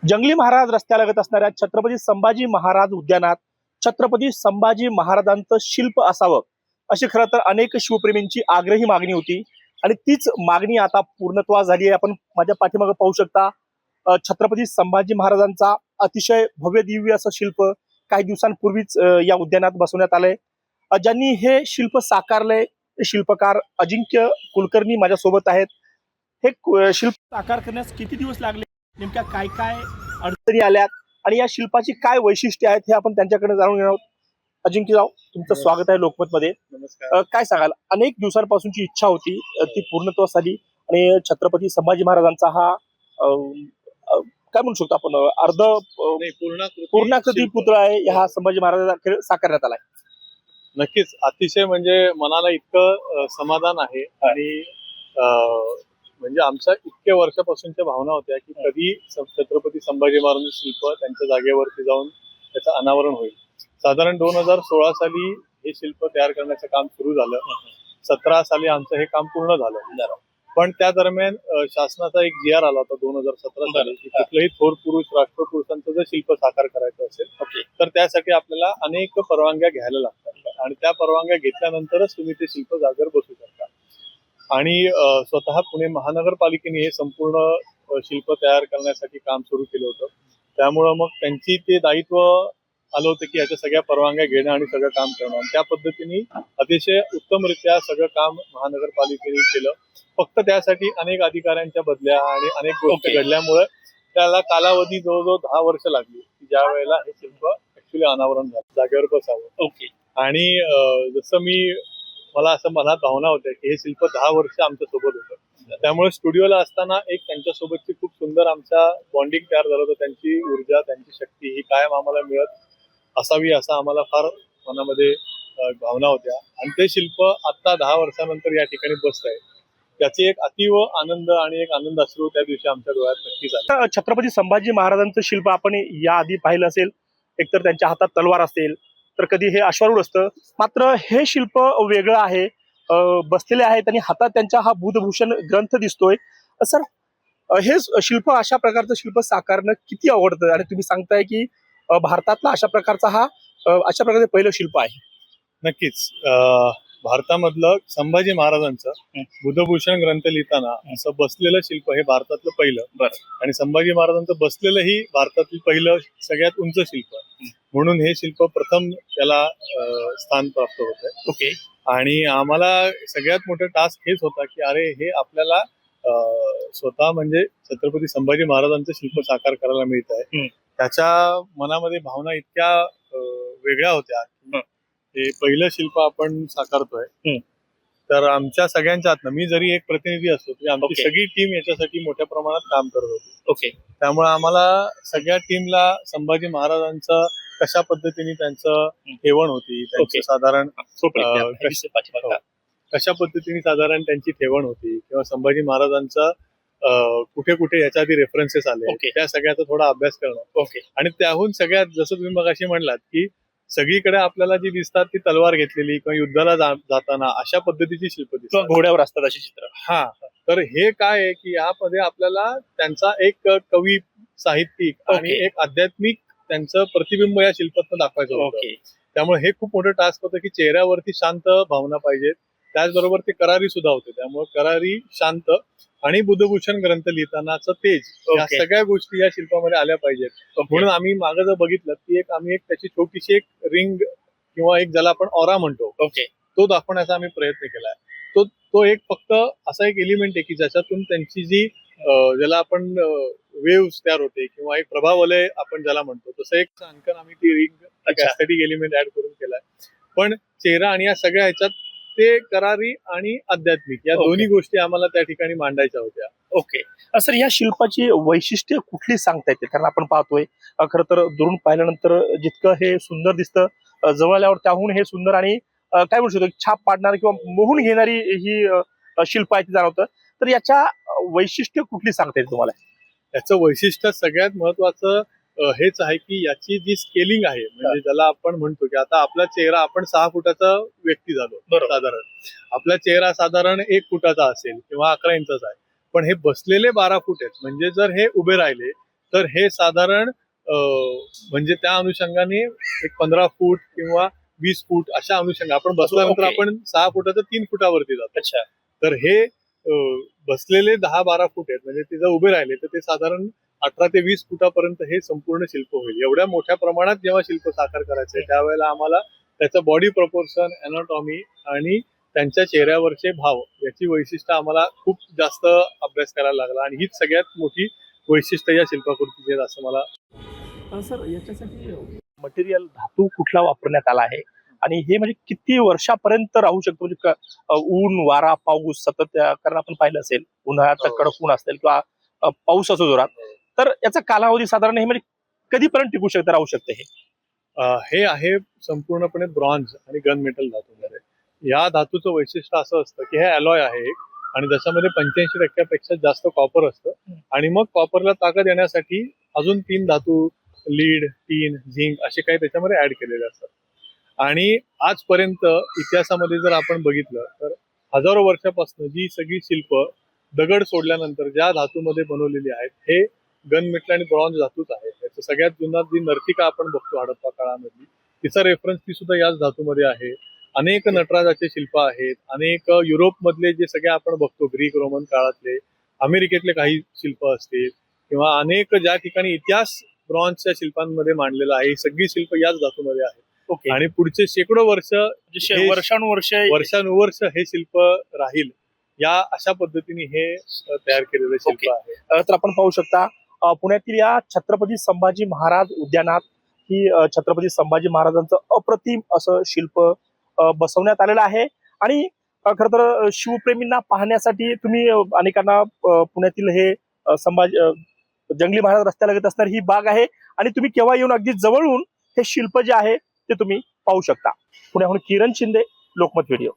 जंगली महाराज रस्त्यालगत असणाऱ्या छत्रपती संभाजी महाराज उद्यानात छत्रपती संभाजी महाराजांचं शिल्प असावं अशी खरं तर अनेक शिवप्रेमींची आग्रही मागणी होती आणि तीच मागणी आता पूर्णत्वास झाली आहे. आपण माझ्या पाठीमागे पाहू शकता छत्रपती संभाजी महाराजांचा अतिशय भव्य दिव्य असं शिल्प काही दिवसांपूर्वीच या उद्यानात बसवण्यात आलंय. ज्यांनी हे शिल्प साकारलंय ते शिल्पकार अजिंक्य कुलकर्णी माझ्यासोबत आहेत. हे शिल्प साकार करण्यास किती दिवस लागले, नेमक्या काय काय अडचणी आल्यात आणि या शिल्पाची काय वैशिष्ट्ये आहेत हे आपण त्यांच्याकडे जाणून घेणार आहोत. अजिंक्यराव, तुमचं स्वागत आहे लोकमत मध्ये. नमस्कार. काय सांगाल, अनेक दिवसांपासूनची इच्छा होती, ती पूर्णत्वास आली आणि छत्रपती संभाजी महाराजांचा हा काय म्हणू शकतो आपण पूर्णाकृती पुतळा आहे, हा संभाजी महाराजांचा साकारण्यात आलाय. नक्कीच अतिशय म्हणजे मनाला इतकं समाधान आहे आणि म्हणजे आमच्या इतक्या वर्षापासूनच्या भावना होत्या की कधी छत्रपती संभाजी महाराज शिल्प त्यांच्या जागेवरती जाऊन त्याचं अनावरण होईल. साधारण 2016 साली हे शिल्प तयार करण्याचं काम सुरू झालं. 17 साली आमचं हे काम पूर्ण झालं. पण त्या दरम्यान शासनाचा एक GR आला होता 2017 साली की कुठलंही थोर पुरुष राष्ट्रपुरुषांचं जर शिल्प साकार करायचं असेल तर त्यासाठी आपल्याला अनेक परवानग्या घ्यायला लागतात आणि त्या परवानग्या घेतल्यानंतरच तुम्ही ते शिल्प जागेवर बसू शकता. आणि स्वतः पुणे महानगरपालिकेने हे संपूर्ण शिल्प तयार करण्यासाठी काम सुरू केलं होतं. त्यामुळं मग त्यांची ते दायित्व आलं होतं की याच्या सगळ्या परवानग्या घेणं आणि सगळं काम करणं. आणि त्या पद्धतीने अतिशय उत्तमरित्या सगळं काम महानगरपालिकेने केलं. फक्त त्यासाठी अनेक अधिकाऱ्यांच्या बदल्या आणि अनेक गोष्टी घडल्यामुळे त्याला कालावधी जवळजवळ 10 वर्ष लागली की ज्या वेळेला हे शिल्प ऍक्च्युली अनावरण झालं, जागेवर बसावं. आणि जसं मला असं मनात भावना होत्या की हे शिल्प 10 वर्ष आमच्या सोबत होतं. त्यामुळे स्टुडिओला असताना एक त्यांच्यासोबतची खूप सुंदर आमचा बॉन्डिंग तयार झालं होतं. त्यांची ऊर्जा, त्यांची शक्ती ही कायम आम्हाला मिळत असावी असं आम्हाला फार मनामध्ये भावना होत्या. आणि ते शिल्प आता 10 वर्षानंतर या ठिकाणी बसत आहे. त्याची एक अतीव आनंद आणि एक आनंद अश्रू त्या दिवशी आमच्या डोळ्यात नक्की झाला. छत्रपती संभाजी महाराजांचं शिल्प आपण याआधी पाहिलं असेल, एकतर त्यांच्या हातात तलवार असेल तर कधी हे अश्वारूढ असतं. मात्र हे शिल्प वेगळं आहे, बसलेले आहेत आणि हातात त्यांच्या हा बुधभूषण ग्रंथ दिसतोय. सर, हे शिल्प, अशा प्रकारचं शिल्प साकारणं किती आवडतं आणि तुम्ही सांगताय की भारतातला अशा प्रकारचं पहिलं शिल्प आहे. नक्कीच भारतामधलं संभाजी महाराजांचं बुधभूषण ग्रंथ लिहिताना असं बसलेलं शिल्प हे भारतातलं पहिलं आणि संभाजी महाराजांचं बसलेलं ही भारतातील पहिलं सगळ्यात उंच शिल्प. म्हणून हे शिल्प प्रथम त्याला स्थान प्राप्त होतंय. आणि आम्हाला सगळ्यात मोठं टास्क हेच होता की अरे हे आपल्याला स्वतः म्हणजे छत्रपती संभाजी महाराजांचं शिल्प साकार करायला मिळत आहे. त्याच्या मनामध्ये भावना इतक्या वेगळ्या होत्या. हे पहिलं शिल्प आपण साकारतोय तर आमच्या सगळ्यांच्या हातनं, मी जरी एक प्रतिनिधी असतो तरी आमची सगळी टीम याच्यासाठी मोठ्या प्रमाणात काम करत होती. त्यामुळे आम्हाला सगळ्या टीमला संभाजी महाराजांचं कशा पद्धतीने त्यांचं ठेवण होती, त्यांची साधारण कशा पद्धतीने साधारण त्यांची ठेवण होती किंवा संभाजी महाराजांचं कुठे कुठे याच्या आधी रेफरन्सेस आले त्या सगळ्याचा थोडा अभ्यास करणं. आणि त्याहून सगळ्यात जसं तुम्ही मगाशी म्हणलात की सगळीकडे आपल्याला जी दिसतात ती तलवार घेतलेली किंवा युद्धाला जाताना अशा पद्धतीची शिल्प दिसतात, घोड्यावर असतात अशी चित्र. तर हे काय आहे की यामध्ये आपल्याला त्यांचा एक कवी, साहित्यिक आणि एक आध्यात्मिक त्यांचं प्रतिबिंब या शिल्पातून दाखवायचं होतं. त्यामुळे हे खूप मोठं टास्क होतं की चेहऱ्यावरती शांत भावना पाहिजेत, त्याचबरोबर ते करारी सुद्धा होते. त्यामुळे करारी, शांत आणि बुधभूषण ग्रंथ लिहितानाचं तेज, या सगळ्या गोष्टी या शिल्पामध्ये आल्या पाहिजेत. म्हणून आम्ही मागे जर बघितलं की आम्ही एक त्याची छोटीशी एक रिंग किंवा एक ज्याला आपण ऑरा म्हणतो तो दाखवण्याचा आम्ही प्रयत्न केलाय. तो एक फक्त असा एक एलिमेंट आहे की ज्याच्यातून त्यांची जी ज्याला आपण वेव्स तयार होते किंवा एक प्रभावलय आपण ज्याला म्हणतो तसं एक अंकन आम्ही ती रिंग एस्थेटिक एलिमेंट ऍड करून केलाय. पण चेहरा आणि या सगळ्या ह्याच्यात ते करारी आणि आध्यात्मिक या दोन्ही गोष्टी आम्हाला त्या ठिकाणी मांडायच्या होत्या. सर, या शिल्पाची वैशिष्ट्य कुठली सांगता येते? कारण आपण पाहतोय खरं तर दुरून पाहिल्यानंतर जितकं हे सुंदर दिसतं, जवळ आल्यावर त्याहून हे सुंदर आणि काय म्हणू शकतो छाप पाडणारी किंवा मोहून घेणारी ही शिल्प आहे ती जाणवतं. तर याच्या वैशिष्ट्य कुठली सांगता येते तुम्हाला? याचं वैशिष्ट्य सगळ्यात महत्वाचं हेच आहे की याची जी स्केलिंग आहे, म्हणजे ज्याला आपण म्हणतो की आता आपला चेहरा, आपण 6 फुटाचा व्यक्ती झालो साधारण, आपला चेहरा साधारण 1 फुटाचा असेल किंवा 11 इंचाचा आहे, पण हे बसलेले 12 फूट आहेत. म्हणजे जर हे उभे राहिले तर हे साधारण म्हणजे त्या अनुषंगाने एक 15 फूट किंवा 20 फूट अशा अनुषंगा आपण बसल्यानंतर Okay. आपण 6 फुटाचं 3 फुटावरती जातो. अच्छा. तर हे बसलेले 10-12 फूट आहेत, म्हणजे ते जर उभे राहिले तर ते साधारण 18 ते 20 फुटापर्यंत हे संपूर्ण शिल्प होईल. एवढ्या मोठ्या प्रमाणात जेव्हा शिल्प साकार करायचे त्यावेळेला आम्हाला त्याचं बॉडी प्रपोर्शन, एनाटॉमी आणि त्यांच्या चेहऱ्यावरचे भाव याची वैशिष्ट्य आम्हाला खूप जास्त अभ्यास करायला लागला आणि हीच सगळ्यात मोठी वैशिष्ट्य या शिल्पाकृतीची आहेत असं मला. सर याच्यासाठी मटेरियल धातू कुठला वापरण्यात आला आहे आणि हे म्हणजे किती वर्षापर्यंत राहू शकतो? म्हणजे ऊन, वारा, पाऊस सतत कारण आपण पाहिलं असेल उन्हाळ्यात कडक ऊन असेल किंवा पाऊस असो जोरात, तर याचा कालावधी साधारण हे म्हणजे कधीपर्यंत टिकू शकतं, राहू शकते हे? हे आहे संपूर्णपणे ब्रॉन्झ आणि गन मेटल धातूमध्ये. या धातूचं वैशिष्ट्य असं असतं की हे अलॉय आहे एक आणि त्याच्यामध्ये 85% जास्त कॉपर असतं आणि मग कॉपरला ताकद येण्यासाठी अजून 3 धातू लीड, टीन, झिंक असे काही त्याच्यामध्ये ऍड केलेले असतात. आणि आजपर्यंत इतिहासामध्ये जर आपण बघितलं तर हजारो वर्षापासून जी सगळी शिल्प दगड सोडल्यानंतर ज्या धातूमध्ये बनवलेली आहेत हे गन मेटल आणि ब्रॉन्झ धातूच आहे. त्याचं सगळ्यात जुना जी नर्तिका आपण बघतो हडप्पा काळामधली तिचा रेफरन्स ती सुद्धा याच धातूमध्ये आहे. अनेक नटराजाचे शिल्प आहेत, अनेक युरोपमधले जे सगळे आपण बघतो ग्रीक रोमन काळातले, अमेरिकेतले काही शिल्प असतील किंवा अनेक ज्या ठिकाणी इतिहास ब्रॉन्झच्या शिल्पांमध्ये मांडलेला आहे, ही सगळी शिल्प याच धातूमध्ये आहेत. ओके. आणि पुढचे शेकडो वर्ष हे- वर्षानुवर्ष वर्षानुवर्ष हे शिल्प राहील या अशा पद्धतीने हे तयार केलेलं शिल्प ओके. आहे. तर आपण पाहू शकता पुण्यातील या छत्रपती संभाजी महाराज उद्यानात ही छत्रपती संभाजी महाराजांचं अप्रतिम असं शिल्प बसवण्यात आलेलं आहे आणि खरं तर शिवप्रेमींना पाहण्यासाठी तुम्ही अनेकांना पुण्यातील हे संभाजी जंगली महाराज रस्त्यालगत असणारी ही बाग आहे आणि तुम्ही केव्हा येऊन अगदी जवळून हे शिल्प जे आहे ते तुम्ही पाहू शकता. पुण्याहून किरण शिंदे, लोकमत व्हिडिओ.